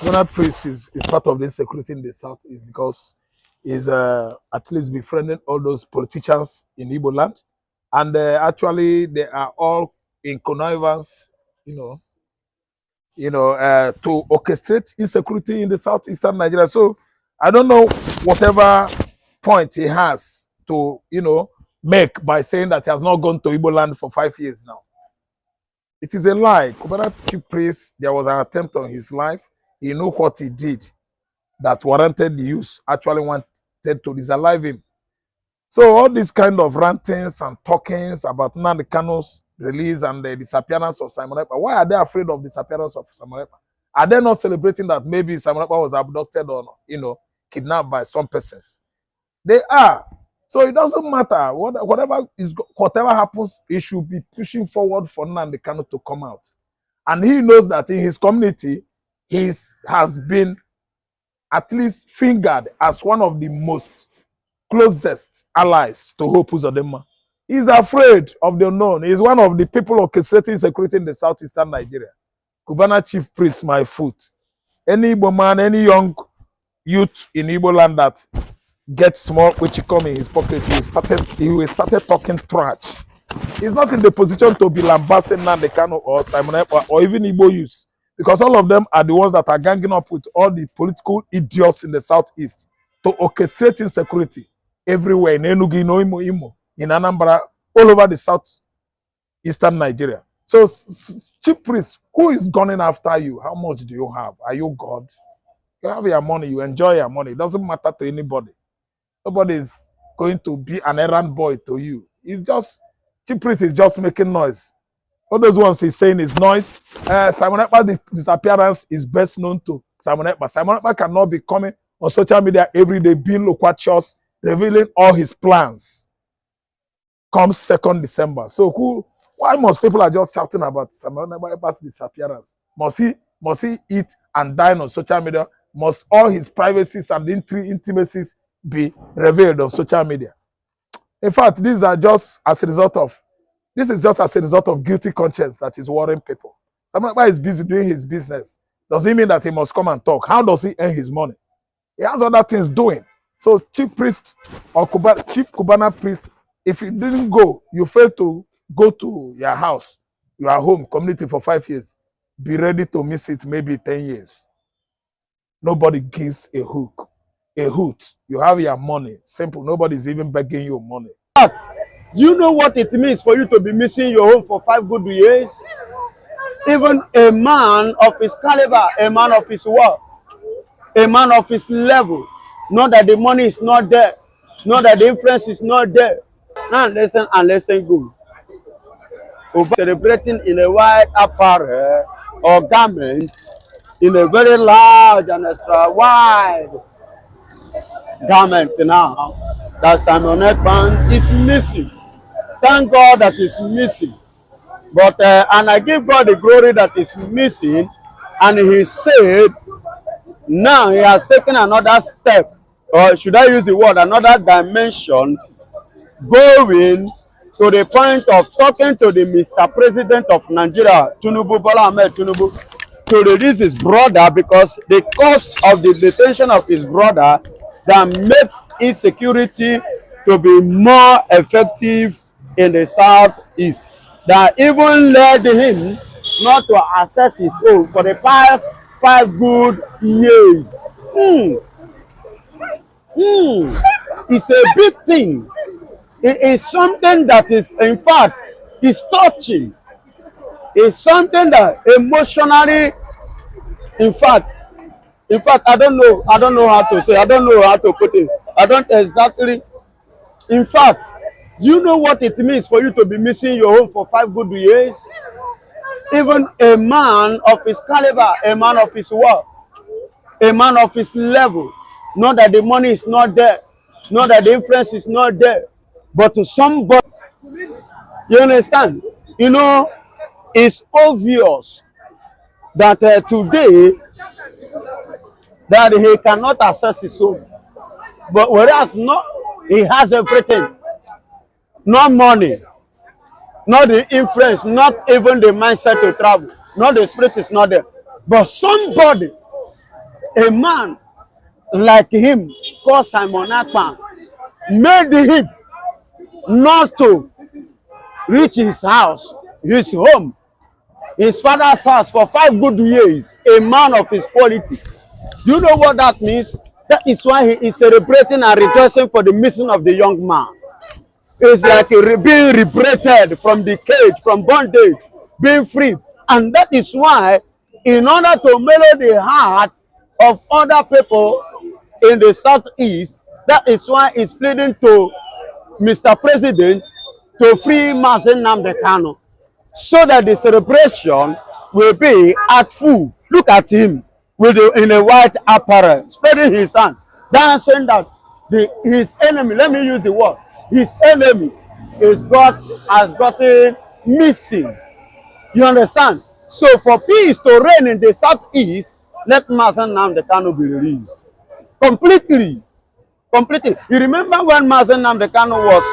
Chiefpriest is part of the insecurity in the south is because he's at least befriending all those politicians in Igbo land. And actually, they are all in connivance, to orchestrate insecurity in the southeastern Nigeria. So I don't know whatever point he has to, make by saying that he has not gone to Igbo land for 5 years now. It is a lie. Kubana Chiefpriest, there was an attempt on his life. He knew what he did that warranted the use, actually wanted to disalive him. So all these kind of rantings and talkings about nnamdikanu's release and the disappearance of Simon Ekpa, why are they afraid of the disappearance of Simon Ekpa? Are they not celebrating that maybe Simon Ekpa was abducted or, kidnapped by some persons? They are. So it doesn't matter. Whatever happens, he should be pushing forward for nnamdikanu to come out. And he knows that in his community, he has been at least fingered as one of the most closest allies to Hope Uzodinma. He's afraid of the unknown. He's one of the people orchestrating security in the southeastern Nigeria. Kubana Chiefpriest, my foot. Any Igbo man, any young youth in Igbo land that gets small, which come in his pocket, he will start talking trash. He's not in the position to be lambasting nnamdikanu or Simon Ekpa or even Igbo youths, because all of them are the ones that are ganging up with all the political idiots in the southeast to orchestrate insecurity everywhere in Enugu, Imo, in Anambra, all over the southeastern Nigeria. So, Chiefpriest, who is gunning after you? How much do you have? Are you God? You have your money, you enjoy your money. It doesn't matter to anybody. Nobody is going to be an errand boy to you. Chiefpriest is just making noise. All those ones he's saying is noise. Simon Ekpa's disappearance is best known to Simon Ekpa. Simon Ekpa cannot be coming on social media every day, being loquacious, revealing all his plans. Comes 2nd December. So why must people are just shouting about Simon Ekpa's disappearance? Must he eat and dine on social media? Must all his privacies and intimacies be revealed on social media? In fact, this is just as a result of guilty conscience that is worrying people. Simon Ekpa is busy doing his business. Does it mean that he must come and talk? How does he earn his money? He has other things doing. So Chiefpriest or Chief Kubana Priest, if you didn't go, you failed to go to your house, your home, community for 5 years. Be ready to miss it maybe 10 years. Nobody gives a hoot. You have your money. Simple. Nobody's even begging you money. But do you know what it means for you to be missing your home for 5 good years? Even a man of his caliber, a man of his work, a man of his level, know that the money is not there, know that the influence is not there. Now listen and listen good. Celebrating in a white apparel or garment, in a very large and extra wide garment now, that Simon Ekpa is missing. Thank God that is missing. But and I give God the glory that is missing. And he said, now he has taken another step, or should I use the word, another dimension, going to the point of talking to the Mr. President of Nigeria, Tinubu, Bola Ahmed Tinubu, to release his brother, because the cause of the detention of his brother that makes insecurity to be more effective in the southeast, that even led him not to access his own for the past 5 good years. It's a big thing. It is something that is, in fact, is touching. It's something that emotionally, in fact, I don't know how to say, I don't know how to put it. I don't exactly. In fact, do you know what it means for you to be missing your home for 5 good years? Even a man of his caliber, a man of his work, a man of his level, know that the money is not there, know that the influence is not there, but to somebody, you understand? It's obvious that today that he cannot access his own, but whereas he has everything. Not money, not the influence, not even the mindset to travel, not the spirit is not there. But somebody a man like him, called Simon Ekpa, made him not to reach his house, his home, his father's house for 5 good years, a man of his quality. Do you know what that means? That is why he is celebrating and rejoicing for the missing of the young man. It's like being liberated from the cage, from bondage, being free. And that is why, in order to mellow the heart of other people in the southeast, that is why he's pleading to Mr. President to free nnamdikanu, so that the celebration will be at full. Look at him in a white apparel, spreading his hand, dancing that his enemy, let me use the word, his enemy has gotten missing. You understand? So for peace to reign in the southeast, let nnamdikanu be released. Completely. You remember when nnamdikanu was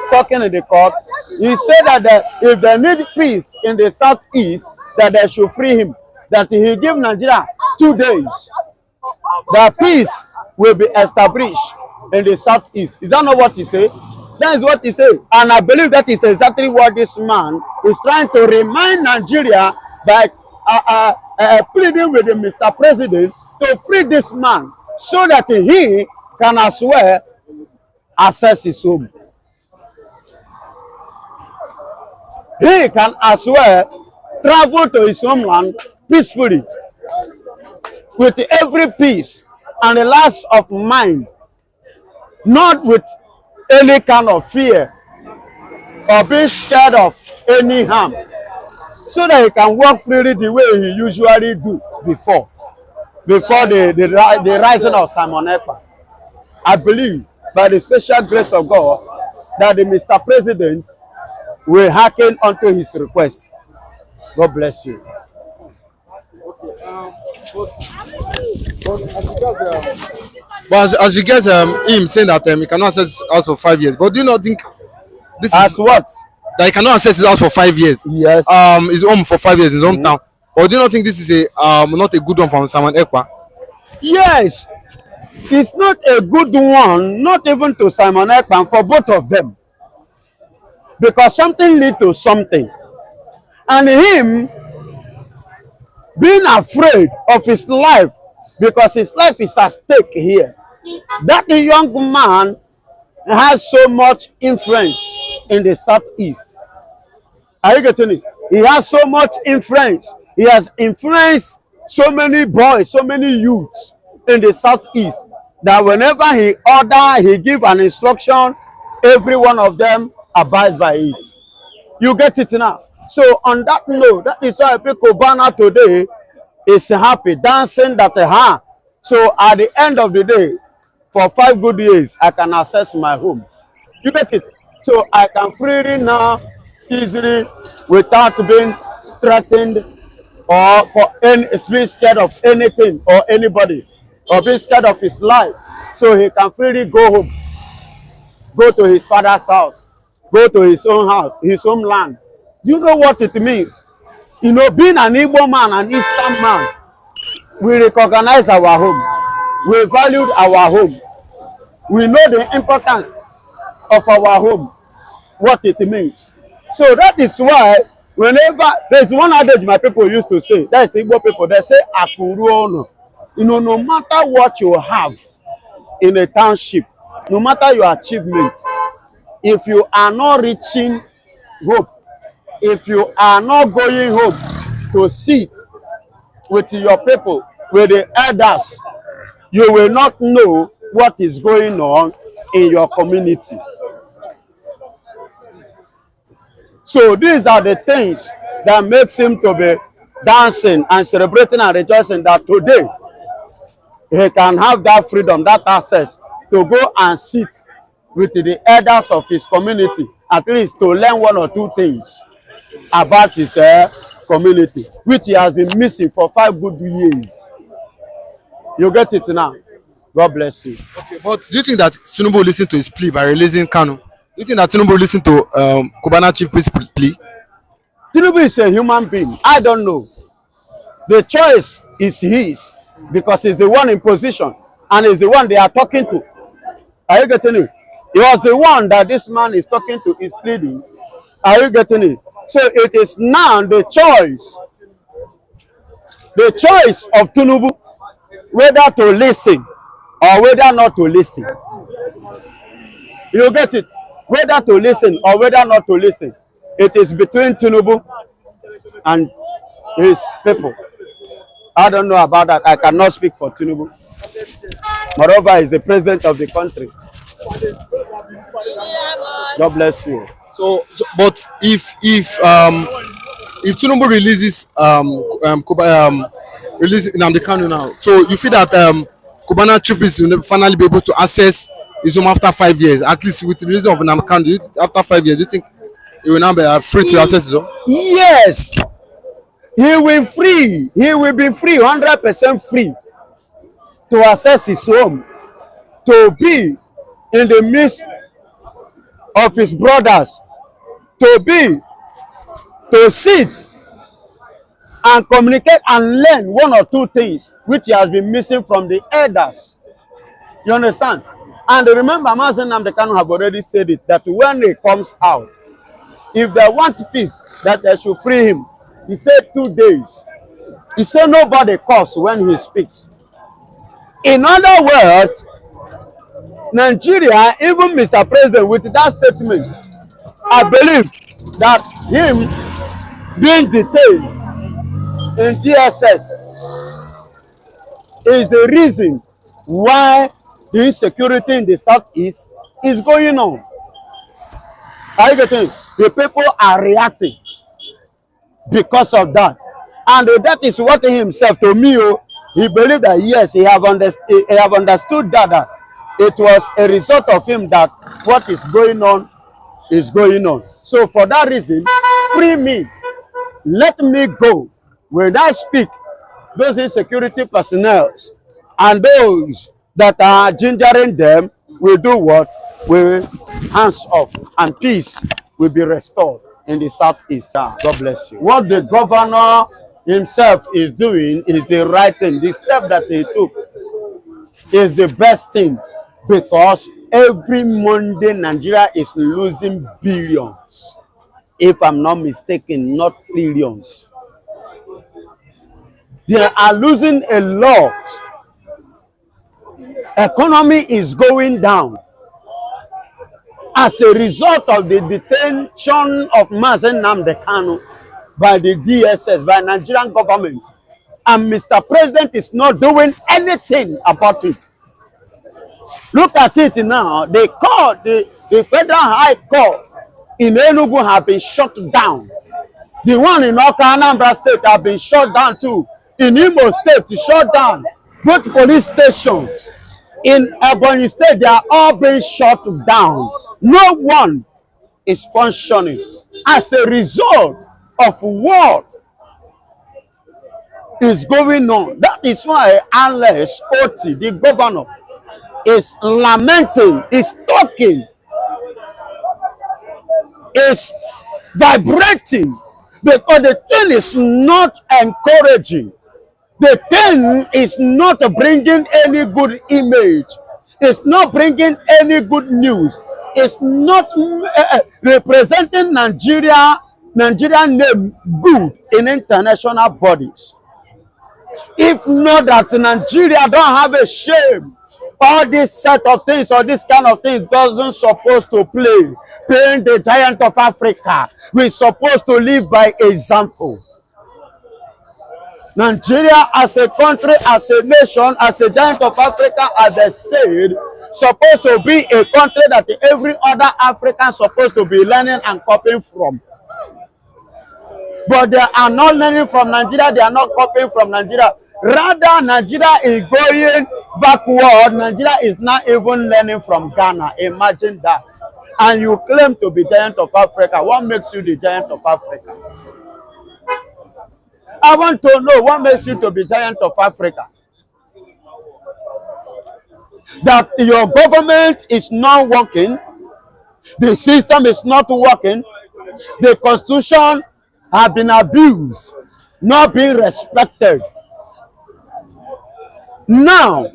talking in the court, he said that if they need peace in the southeast, that they should free him, that he give Nigeria 2 days, that peace will be established in the southeast. Is that not what he said? That is what he said. And I believe that is exactly what this man is trying to remind Nigeria by pleading with the Mr. President to free this man so that he can as well access his home. He can as well travel to his homeland peacefully with every peace and a lapse of mind, not with any kind of fear or being scared of any harm, so that he can walk freely the way he usually do before the rising of Simon Ekpa. I believe by the special grace of God that the Mr. President will hearken unto his request. God bless you. But as you guys him saying that he cannot access his house for 5 years, but do you not think this As is what? that he cannot access his house for 5 years? Yes. His home for 5 years, his hometown. Or do you not think this is a not a good one from Simon Ekpa? Yes. It's not a good one, not even to Simon Ekpa, for both of them. Because something leads to something. And him being afraid of his life, because his life is at stake here. That young man has so much influence in the southeast. Are you getting it? He has so much influence. He has influenced so many boys, so many youths in the southeast, that whenever he give an instruction, every one of them abides by it. You get it now? So on that note, that is why people Ghana today is happy, dancing that so at the end of the day, for 5 good years, I can access my home. You get it? So I can freely now, easily, without being threatened or being scared of anything or anybody, or being scared of his life. So he can freely go home, go to his father's house, go to his own house, his homeland. Do you know what it means? You know, being an Igbo man, an Eastern man, we recognize our home. We valued our home. We know the importance of our home, what it means. So that is why whenever there's one adage my people used to say, that's Igbo people, they say Akuruono. You know, no matter what you have in a township, no matter your achievement, if you are not reaching hope, if you are not going home to sit with your people, with the elders, you will not know what is going on in your community. So these are the things that makes him to be dancing and celebrating and rejoicing that today he can have that freedom, that access to go and sit with the elders of his community, at least to learn 1 or 2 things about his community, which he has been missing for 5 good years. You get it now? God bless you. Okay, but do you think that Tinubu will listen to his plea by releasing Kanu? Do you think that Tinubu will listen to Cubana Chiefpriest plea? Tinubu is a human being. I don't know. The choice is his. because he's the one in position and he's the one they are talking to. Are you getting it? He was the one that this man is talking to, is pleading. Are you getting it? So it is now the choice of Tinubu whether to listen or whether not to listen. You get it? Whether to listen or whether not to listen. It is between Tinubu and his people. I don't know about that. I cannot speak for Tinubu. Moreover, he's the president of the country. God bless you. So but if Tinubu releases release nnamdikanu now, so you feel that Cubana Chiefpriest will finally be able to access his home after 5 years, at least with the release of nnamdikanu after 5 years? Do you think he will now be free to access his home? Yes, he will free. He will be free, 100% free to access his home, to be in the midst of his brothers, to sit and communicate and learn one or two things which he has been missing from the elders. You understand? And remember, nnamdikanu have already said it, that when he comes out, if they want peace, that they should free him. He said 2 days. He said nobody coughs when he speaks. In other words, Nigeria, even Mr. President, with that statement, I believe that him being detained in DSS is the reason why the insecurity in the southeast is going on. Are you getting it? The people are reacting because of that. And that is what he himself told me. He believed that yes, he have understood that it was a result of him that what is going on is going on. So for that reason, free me. Let me go. When I speak, those insecurity personnel and those that are gingering them will do what? Will hands off and peace will be restored in the southeast. God bless you. What the governor himself is doing is the right thing. The step that he took is the best thing, because every Monday Nigeria is losing billions, if I'm not mistaken, not trillions. They are losing a lot. Economy is going down as a result of the detention of nnamdikanu by the DSS, by Nigerian government. And Mr. President is not doing anything about it. Look at it now. The court, the Federal High Court in Enugu have been shut down. The one in Anambra State have been shut down too. In Imo State, shut down. Both police stations in Ebonyi State, they are all being shut down. No one is functioning as a result of what is going on. That is why Alex Oti, the governor, is lamenting, is talking, is vibrating, because the thing is not encouraging. The thing is not bringing any good image. It's not bringing any good news. It's not representing Nigerian name good in international bodies. If not that Nigeria don't have a shame, all this set of things or this kind of thing doesn't supposed to play. Being the giant of Africa, we're supposed to live by example. Nigeria as a country, as a nation, as a giant of Africa, as they said, supposed to be a country that every other African supposed to be learning and copying from. But they are not learning from Nigeria, they are not copying from Nigeria. Rather, Nigeria is going backward. Nigeria is not even learning from Ghana. Imagine that. And you claim to be giant of Africa. What makes you the giant of Africa? I want to know what makes you to be giant of Africa. That your government is not working, the system is not working, the constitution has been abused, not being respected. Now,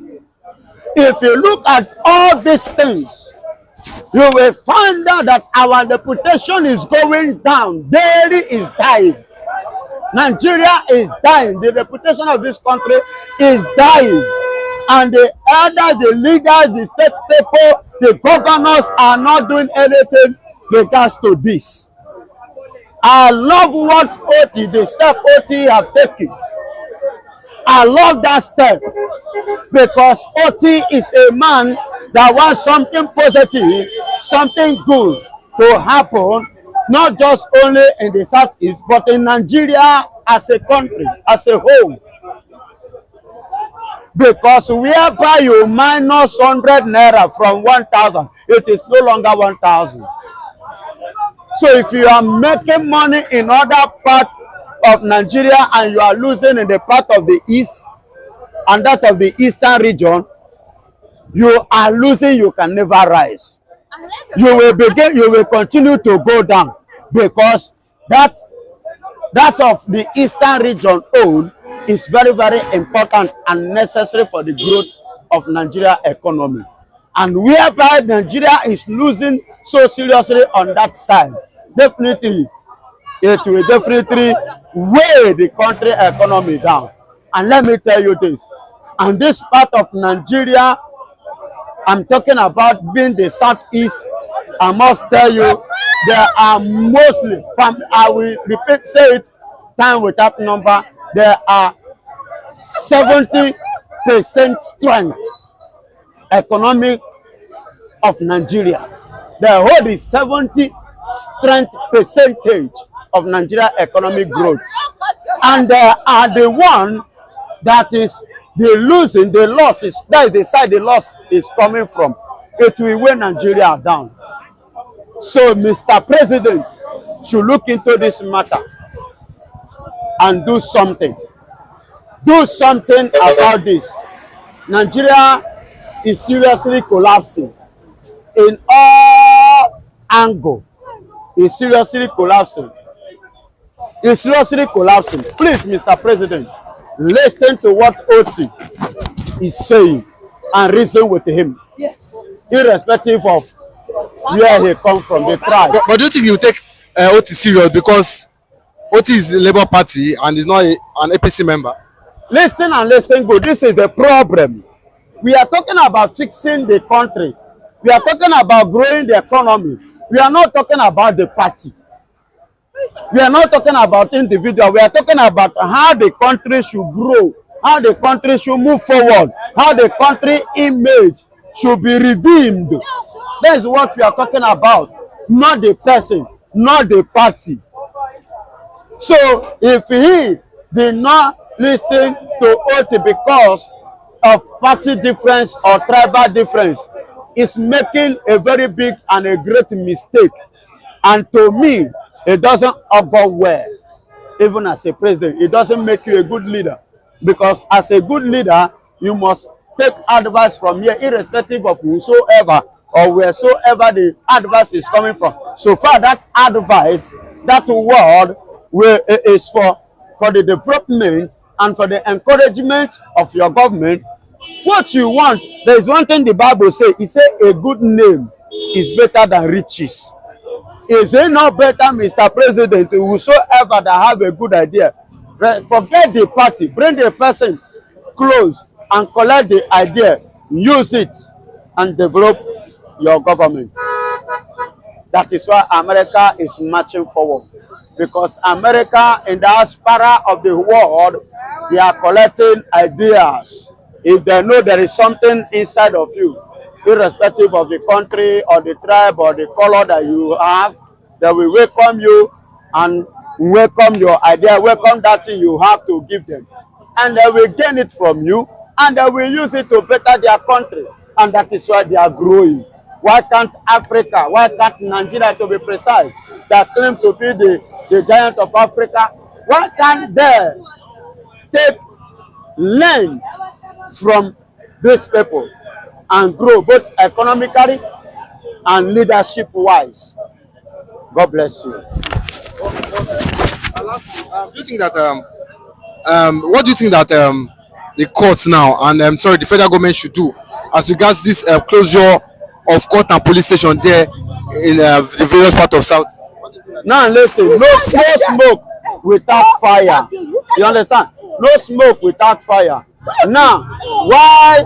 if you look at all these things, you will find out that our reputation is going down. Delhi is dying. Nigeria is dying. The reputation of this country is dying. And the elders, the leaders, the state people, the governors are not doing anything regards to this. I love what OT, the step OT have taken. I love that step because OT is a man that wants something positive, something good to happen, not just only in the southeast, but in Nigeria as a country, as a whole. Because whereby you minus 100 naira from 1,000, it is no longer 1,000. So if you are making money in other parts of Nigeria and you are losing in the part of the east and that of the eastern region, you are losing, you can never rise. You will continue to go down because that of the eastern region own is very, very important and necessary for the growth of Nigeria economy. And whereby Nigeria is losing so seriously on that side, definitely it will definitely weigh the country economy down. And let me tell you this, and this part of Nigeria, I'm talking about being the southeast, I must tell you, there are mostly, I will repeat, say it time without number, there are 70% strength economic of Nigeria. The whole is 70 strength percentage of Nigeria economic growth. And they are the one that is the losing, the loss is, that is the side the loss is coming from. It will weigh Nigeria down. So Mr. President should look into this matter and do something. Do something about this. Nigeria is seriously collapsing in all angles. It's seriously collapsing. It's seriously collapsing. Please, Mr. President, listen to what OT is saying and reason with him. Yes. Irrespective of where he comes from, the tribe. But do you think you take OT serious because OT is a Labour Party and is not an APC member? Listen and listen good. This is the problem. We are talking about fixing the country. We are talking about growing the economy. We are not talking about the party. We are not talking about individual. We are talking about how the country should grow, how the country should move forward, how the country image should be redeemed. That is what we are talking about, not the person, not the party. So if he did not listen to OT because of party difference or tribal difference, is making a very big and a great mistake. And to me, it doesn't go well. Even as a president, it doesn't make you a good leader. Because as a good leader, you must take advice from here, irrespective of whosoever or wheresoever the advice is coming from. So far, that advice, that word is for the development and for the encouragement of your government. What you want, there is one thing the Bible says. It says a good name is better than riches. Is it not better, Mr. President, whosoever that have a good idea, forget the party, bring the person close and collect the idea, use it and develop your government. That is why America is marching forward. Because America in the diaspora of the world, they are collecting ideas. If they know there is something inside of you, irrespective of the country or the tribe or the color that you have, they will welcome you and welcome your idea, welcome that thing you have to give them. And they will gain it from you and they will use it to better their country. And that is why they are growing. Why can't Africa, why can't Nigeria, to be precise, that claim to be the giant of Africa, why can't they take land from these people and grow both economically and leadership wise? God bless you. Do you think that what do you think that the courts now, and sorry, the federal government should do as regards this closure of court and police station there in the various part of South? Now listen, no smoke without fire. You understand? No smoke without fire. Now, why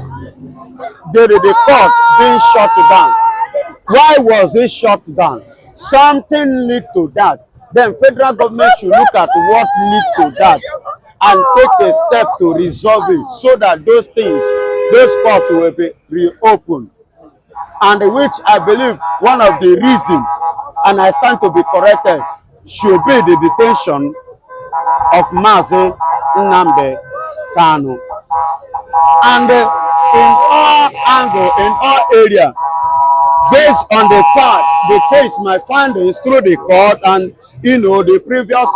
did the court being shut down? Why was it shut down? Something lead to that. Then federal government should look at what lead to that and take a step to resolve it so that those things, those courts will be reopened. And which I believe one of the reasons, and I stand to be corrected, should be the detention of Mazi Nnamdikanu. And in all angles, in all areas, based on the fact, the case, my findings through the court and the previous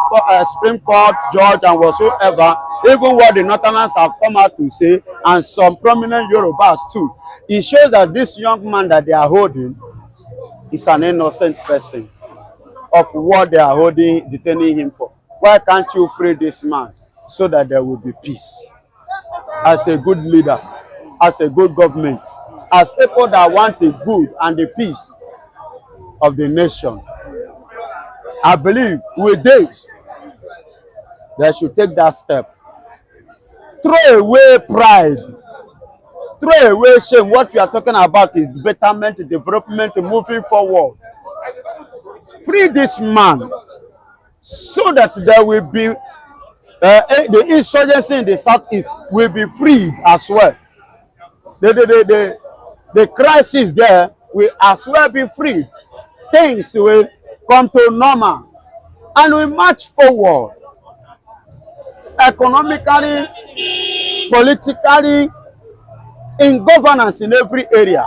Supreme Court judge and whatsoever, even what the Northerners have come out to say, and some prominent Yorubas too, it shows that this young man that they are holding is an innocent person of what they are holding, detaining him for. Why can't you free this man so that there will be peace? As a good leader, as a good government, as people that want the good and the peace of the nation, I believe with this, they should take that step. Throw away pride. Throw away shame. What we are talking about is betterment, development, moving forward. Free this man so that there will be the insurgency in the southeast will be freed as well. The crisis there will as well be freed. Things will come to normal and we march forward economically, politically, in governance in every area.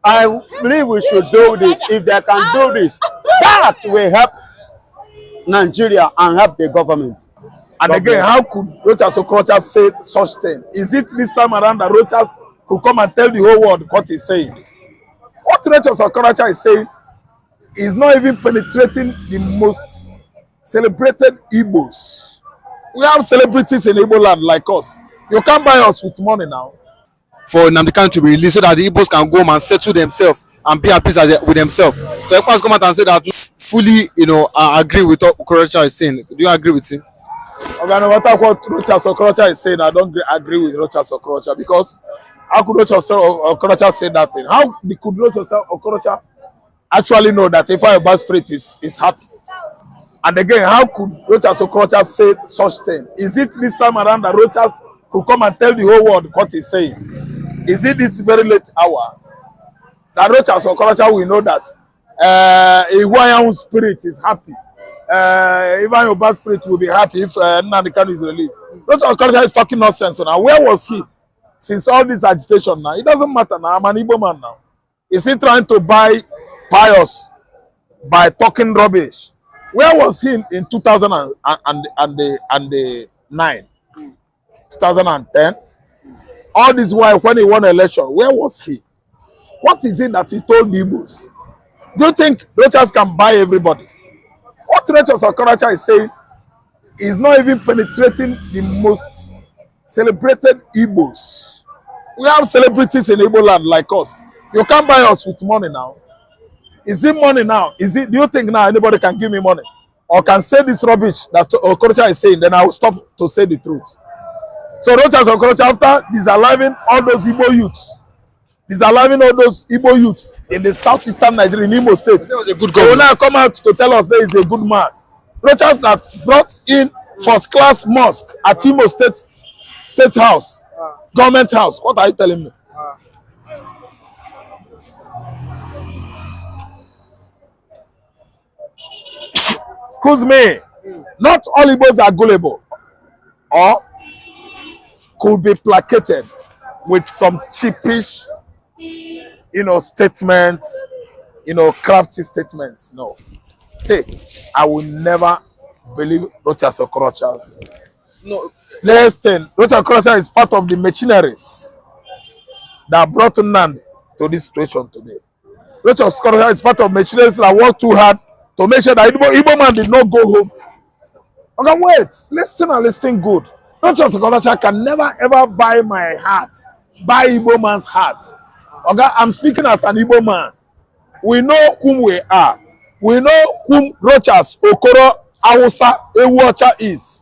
I believe we should do this. If they can do this, that will help Nigeria and help the government. And again, how could Rochas Okorocha say such thing? Is it this time around that Rochas could come and tell the whole world what he's saying? What Rochas Okorocha is saying is not even penetrating the most celebrated Igbos. We have celebrities in Igbo land like us. You can't buy us with money now. For nnamdikanu to be released so that the Igbos can go home and settle themselves and be at peace with themselves. So Ekpa has come out and said that fully, agree with what Okorocha is saying. Do you agree with him? Okay, no matter what Rochas Okorocha is saying, I don't agree with Rochas Okorocha, because how could Rochas Okorocha say that thing? How could Rochas Okorocha actually know that if a bad spirit is happy? And again, how could Rochas Okorocha say such thing? Is it this time around that Rochas could come and tell the whole world what he's saying? Is it this very late hour that Rochas Okorocha will know that a Hawaiian spirit is happy? Even your bad spirit will be happy if nnamdikanu is released. Rochas Okorocha is talking nonsense now. Where was he since all this agitation now? It doesn't matter now. I'm an Igbo man now. Is he trying to buy pious by talking rubbish? Where was he in 2009, 2010? All this while when he won election, where was he? What is it that he told the Igbos? Do you think Rochas can buy everybody? What Rochas Okorocha is saying is not even penetrating the most celebrated Igbos. We have celebrities in Igbo land like us. You can't buy us with money now. Is it money now? Do you think now anybody can give me money or can say this rubbish that Okorocha is saying? Then I will stop to say the truth. So Rochas Okorocha, after disaliving all those Igbo youths, in the southeastern Nigeria, in Imo State, That was a good they will government. now come out to tell us there is a good man. Rochas that brought in first-class mosque at Imo State House, government house. What are you telling me? Excuse me. Not all Igbos are gullible or could be placated with some cheapish, statements, crafty statements. No. See, I will never believe Rochas Okorocha. No. Listen, Rochas Okorocha is part of the machineries that brought Nnamdi to this situation today. Rochas Okorocha is part of machineries that worked too hard to make sure that Igbo man did not go home. Okay, wait. Listen and listen good. Rochas Okorocha can never ever buy my heart, buy Igbo man's heart. Okay, I'm speaking as an Igbo man. We know whom we are. We know whom Rochas Okoro Awusa Ewuocha is.